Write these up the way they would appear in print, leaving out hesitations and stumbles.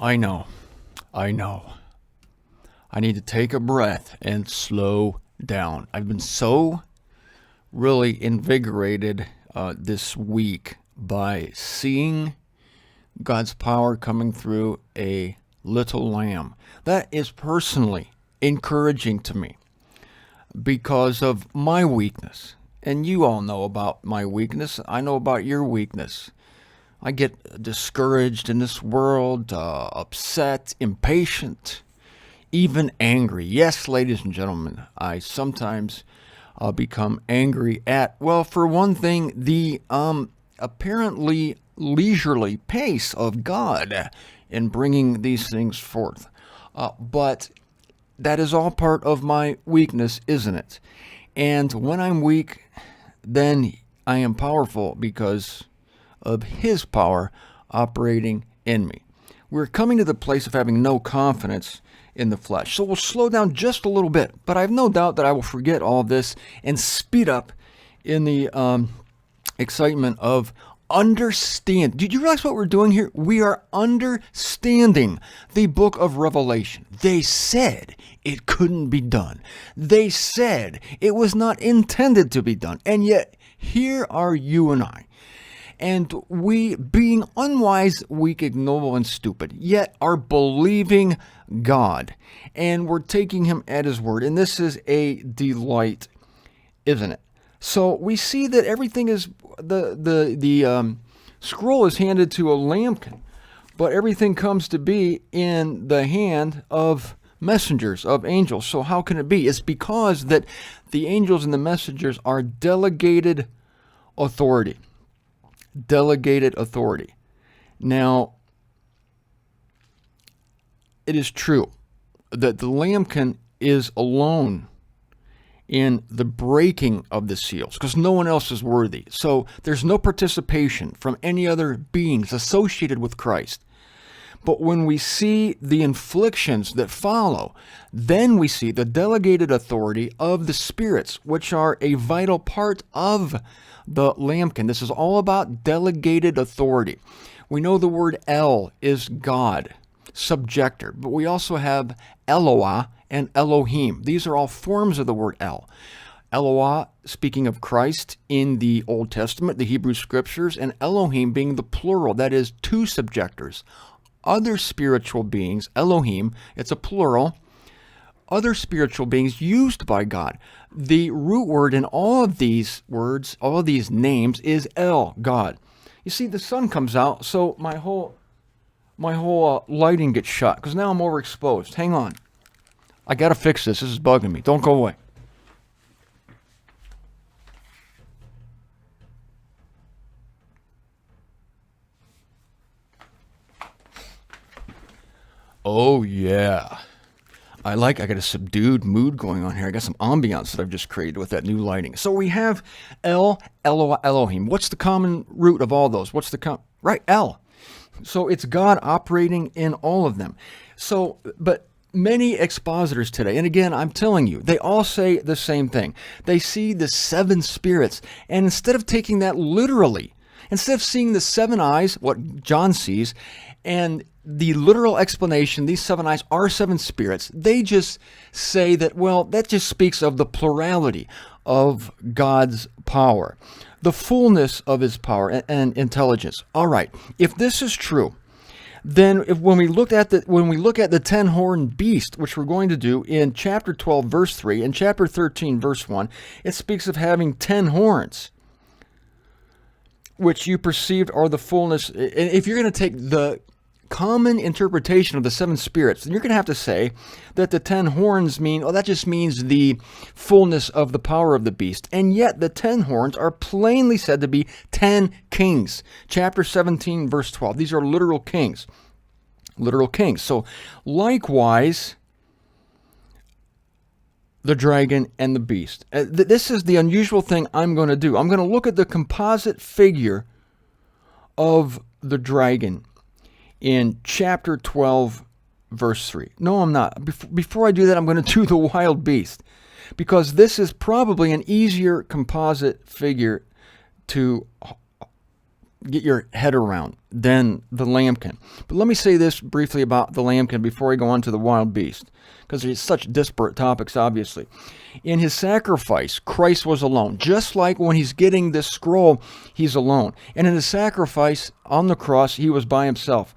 I know. I know. I need to take a breath and slow down. I've been so really invigorated this week by seeing God's power coming through a little lamb. That is personally encouraging to me because of my weakness. And you all know about my weakness. I know about your weakness. I get discouraged in this world, upset, impatient, even angry. Yes, ladies and gentlemen, I sometimes become angry at, well, for one thing, the apparently leisurely pace of God in bringing these things forth. But that is all part of my weakness, isn't it? And when I'm weak, then I am powerful because of His power operating in me. We're coming to the place of having no confidence in the flesh. So we'll slow down just a little bit, but I have no doubt that I will forget all of this and speed up in the excitement of understand. Did you realize what we're doing here? We are understanding the book of Revelation. They said it couldn't be done. They said it was not intended to be done. And yet, here are you and I. And we, being unwise, weak, ignoble, and stupid, yet are believing God. And we're taking Him at His word. And this is a delight, isn't it? So we see that everything is, the scroll is handed to a lambkin, but everything comes to be in the hand of messengers, of angels. So how can it be? It's because that the angels and the messengers are delegated authority. Delegated authority. Now, it is true that the lambkin is alone in the breaking of the seals because no one else is worthy. So there's no participation from any other beings associated with Christ. But when we see the inflictions that follow, then we see the delegated authority of the spirits, which are a vital part of the lambkin. This is all about delegated authority. We know the word El is God, subjector, but we also have Eloah and Elohim. These are all forms of the word El. Eloah, speaking of Christ in the Old Testament, the Hebrew Scriptures, and Elohim being the plural, that is, two subjectors. Other spiritual beings, Elohim, it's a plural, other spiritual beings used by God. The root word in all of these words, all of these names, is El, God. You see, the sun comes out, so my whole lighting gets shut, because now I'm overexposed. Hang on. I got to fix this. This is bugging me. Don't go away. Oh, yeah. I got a subdued mood going on here. I got some ambiance that I've just created with that new lighting. So we have El, Eloah, Elohim. What's the common root of all those? Right, El. So it's God operating in all of them. So, but many expositors today, and again, I'm telling you, they all say the same thing. They see the seven spirits, and instead of taking that literally, instead of seeing the seven eyes, what John sees, and the literal explanation, these seven eyes are seven spirits, they just say that, well, that just speaks of the plurality of God's power, the fullness of His power and intelligence. All right, if this is true, then when we look at the 10-horned beast, which we're going to do in chapter 12, verse 3, and chapter 13, verse 1, it speaks of having 10 horns, which you perceived are the fullness. If you're going to take the common interpretation of the seven spirits, then you're going to have to say that the 10 horns mean, that just means the fullness of the power of the beast. And yet the 10 horns are plainly said to be 10 kings. Chapter 17, verse 12. These are literal kings. Literal kings. So likewise, the dragon and the beast. This is the unusual thing I'm going to do. I'm going to look at the composite figure of the dragon in chapter 12, verse 3. No, I'm not. Before I do that, I'm going to do the wild beast, because this is probably an easier composite figure to get your head around than the lambkin. But let me say this briefly about the lambkin before I go on to the wild beast, because it's such disparate topics, obviously. In his sacrifice, Christ was alone. Just like when he's getting this scroll, he's alone. And in his sacrifice on the cross, he was by himself.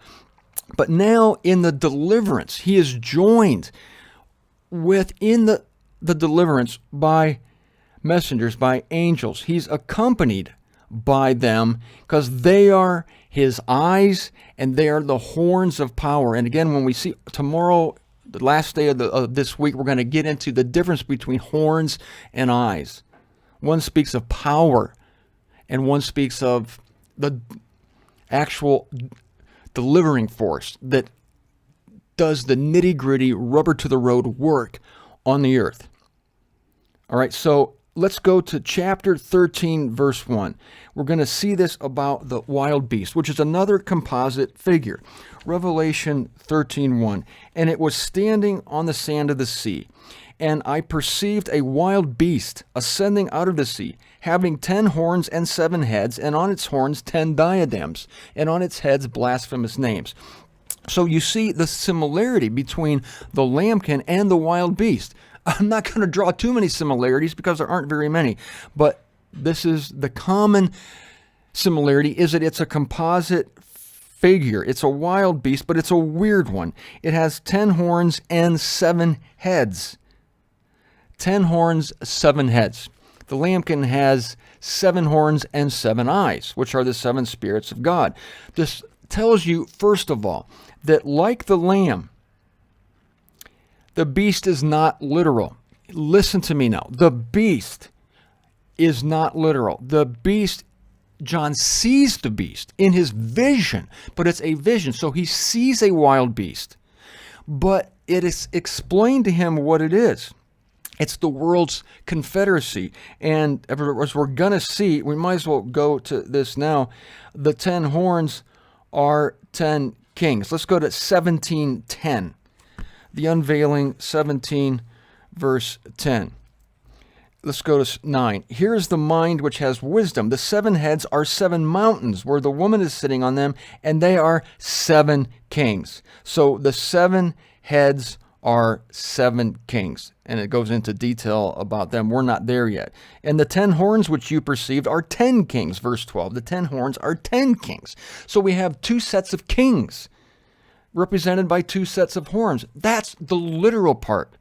But now in the deliverance, he is joined within the deliverance by messengers, by angels. He's accompanied by them because they are his eyes and they are the horns of power. And again, when we see tomorrow, the last day of this week, we're going to get into the difference between horns and eyes. One speaks of power and one speaks of the actual delivering force that does the nitty-gritty, rubber to the road work on the earth. All right, so let's go to chapter 13, verse 1. We're going to see this about the wild beast, which is another composite figure. Revelation 13:1. And it was standing on the sand of the sea. And I perceived a wild beast ascending out of the sea, having 10 horns and 7 heads, and on its horns 10 diadems, and on its heads blasphemous names. So you see the similarity between the lambkin and the wild beast. I'm not going to draw too many similarities because there aren't very many, but this is the common similarity, is that it's a composite figure. It's a wild beast, but it's a weird one. It has 10 horns and 7 heads. 10 horns, 7 heads. The lambkin has 7 horns and 7 eyes, which are the 7 spirits of God. This tells you, first of all, that like the lamb, the beast is not literal. Listen to me now. The beast is not literal. The beast, John sees the beast in his vision, but it's a vision. So he sees a wild beast, but it is explained to him what it is. It's the world's confederacy. And as we're going to see, we might as well go to this now. The 10 horns are 10 kings. Let's go to 17:10. The unveiling, 17, verse 10. Let's go to 9. Here is the mind which has wisdom. The 7 heads are 7 mountains where the woman is sitting on them, and they are 7 kings. So the 7 heads are 7 kings. And it goes into detail about them. We're not there yet. And the 10 horns which you perceived are 10 kings. Verse 12. The 10 horns are 10 kings. So we have 2 sets of kings represented by 2 sets of horns. That's the literal part.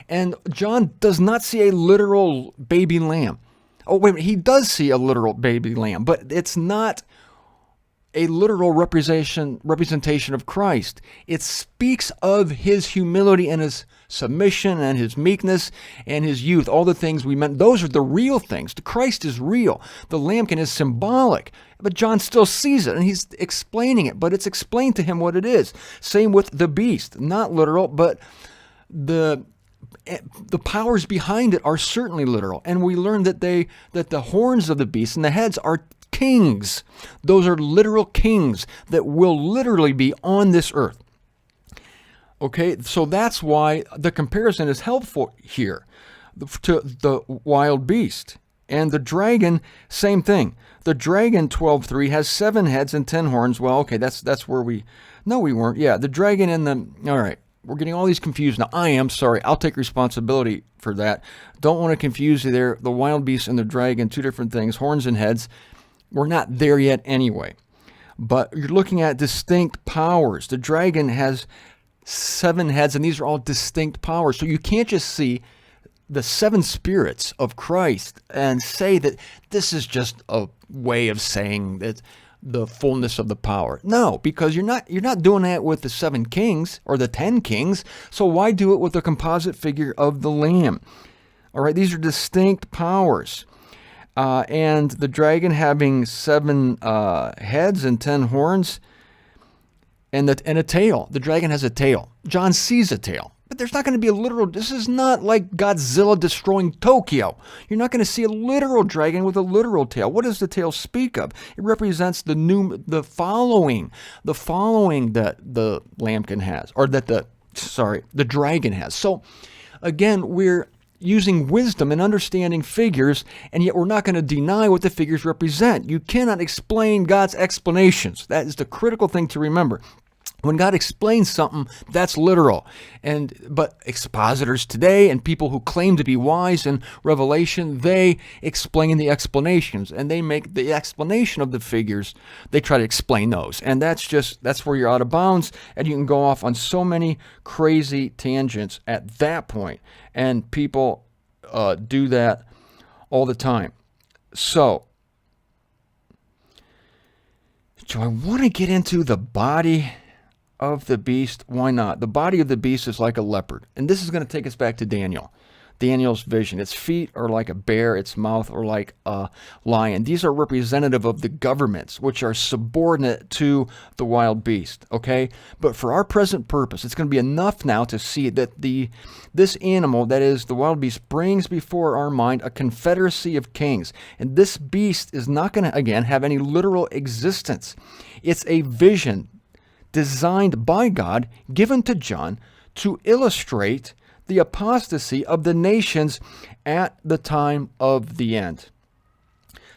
And John does not see a literal baby lamb. Oh, wait a minute. He does see a literal baby lamb, but it's not a literal representation of Christ. It speaks of his humility and his submission and his meekness and his youth, all the things we meant. Those are the real things. The Christ is real. The lambkin is symbolic, but John still sees it and he's explaining it, but it's explained to him what it is. Same with the beast, not literal, but the powers behind it are certainly literal. And we learned that the horns of the beast and the heads are kings. Those are literal kings that will literally be on this earth. Okay, so that's why the comparison is helpful here to the wild beast. And the dragon, same thing. The dragon, 12:3, has 7 heads and 10 horns. Well, okay, that's where we weren't. Yeah, the dragon and all right, we're getting all these confused now. I am sorry. I'll take responsibility for that. Don't want to confuse you there. The wild beast and the dragon, 2 different things, horns and heads. We're not there yet anyway. But you're looking at distinct powers. The dragon has 7 heads, and these are all distinct powers. So you can't just see the 7 spirits of Christ and say that this is just a way of saying that the fullness of the power. No, because you're not doing that with the 7 kings or the 10 kings. So why do it with the composite figure of the Lamb? All right, these are distinct powers. And the dragon having 7 heads and 10 horns and a tail. The dragon has a tail. John sees a tail. But there's not going to be a literal, this is not like Godzilla destroying Tokyo. You're not going to see a literal dragon with a literal tail. What does the tail speak of? It represents the following that the lambkin has, or that the dragon has. So again, we're using wisdom and understanding figures, and yet we're not going to deny what the figures represent. You cannot explain God's explanations. That is the critical thing to remember. When God explains something, that's literal. But expositors today and people who claim to be wise in Revelation, they explain the explanations, and they make the explanation of the figures, they try to explain those. And that's where you're out of bounds, and you can go off on so many crazy tangents at that point. And people do that all the time. So do I want to get into the body of the beast? Why not? The body of the beast is like a leopard. And this is going to take us back to Daniel's vision. Its feet are like a bear, its mouth are like a lion. These are representative of the governments, which are subordinate to the wild beast, okay? But for our present purpose, it's going to be enough now to see that this animal, that is the wild beast, brings before our mind a confederacy of kings. And this beast is not going to, again, have any literal existence. It's a vision designed by God, given to John, to illustrate the apostasy of the nations at the time of the end.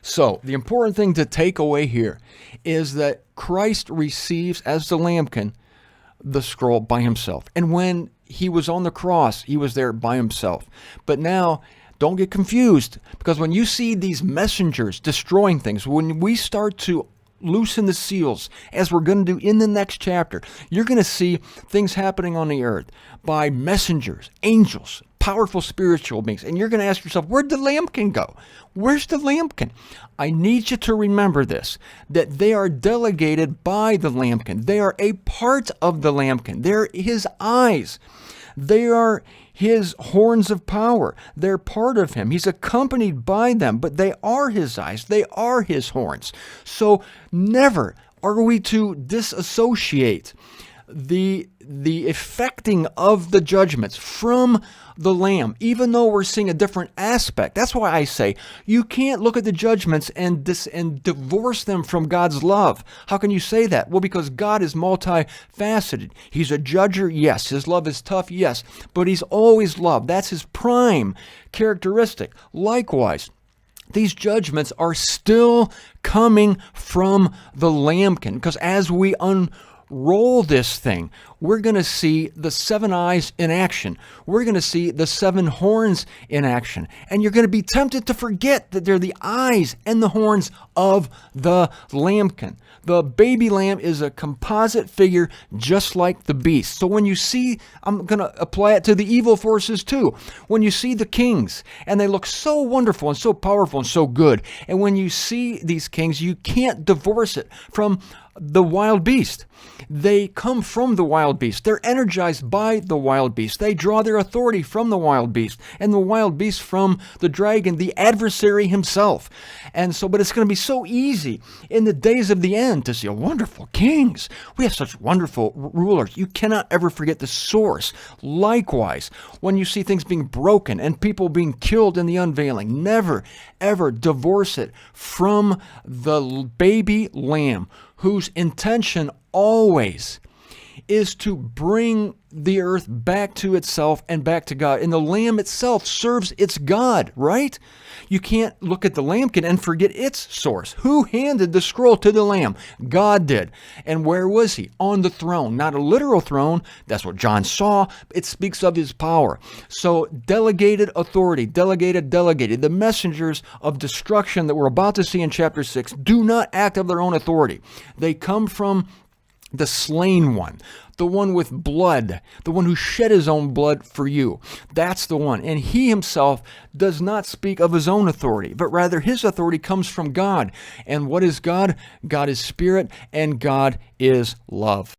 So, the important thing to take away here is that Christ receives, as the Lambkin, the scroll by himself. And when he was on the cross, he was there by himself. But now, don't get confused, because when you see these messengers destroying things, when we start to loosen the seals, as we're going to do in the next chapter, you're going to see things happening on the earth by messengers, angels, powerful spiritual beings. And you're going to ask yourself, where'd the Lambkin go? Where's the Lambkin? I need you to remember this, that they are delegated by the Lambkin. They are a part of the Lambkin. They're his eyes. They are his horns of power. They're part of him. He's accompanied by them, but they are his eyes. They are his horns. So never are we to disassociate the effecting of the judgments from the Lamb, even though we're seeing a different aspect. That's why I say you can't look at the judgments and divorce them from God's love. How can you say that? Well, because God is multifaceted. He's a judger, yes. His love is tough, yes. But he's always love. That's his prime characteristic. Likewise, these judgments are still coming from the Lambkin, because as we unroll this thing, we're going to see the 7 eyes in action. We're going to see the 7 horns in action. And you're going to be tempted to forget that they're the eyes and the horns of the Lambkin. The baby lamb is a composite figure just like the beast. So when you see, I'm going to apply it to the evil forces too. When you see the kings, and they look so wonderful and so powerful and so good, and when you see these kings, you can't divorce it from the wild beast. They come from the wild beast. They're energized by the wild beast. They draw their authority from the wild beast, and the wild beast from the dragon, the adversary himself. And so, but it's going to be so easy in the days of the end to see wonderful kings. We have such wonderful rulers. You cannot ever forget the source. Likewise, when you see things being broken and people being killed in the unveiling, never, ever divorce it from the baby lamb, whose intention always is to bring the earth back to itself and back to God. And the lamb itself serves its God, right? You can't look at the Lambkin and forget its source. Who handed the scroll to the lamb? God did. And where was he? On the throne. Not a literal throne. That's what John saw. It speaks of his power. So delegated authority, delegated. The messengers of destruction that we're about to see in chapter 6 do not act of their own authority. They come from the slain one, the one with blood, the one who shed his own blood for you. That's the one. And he himself does not speak of his own authority, but rather his authority comes from God. And what is God? God is spirit, and God is love.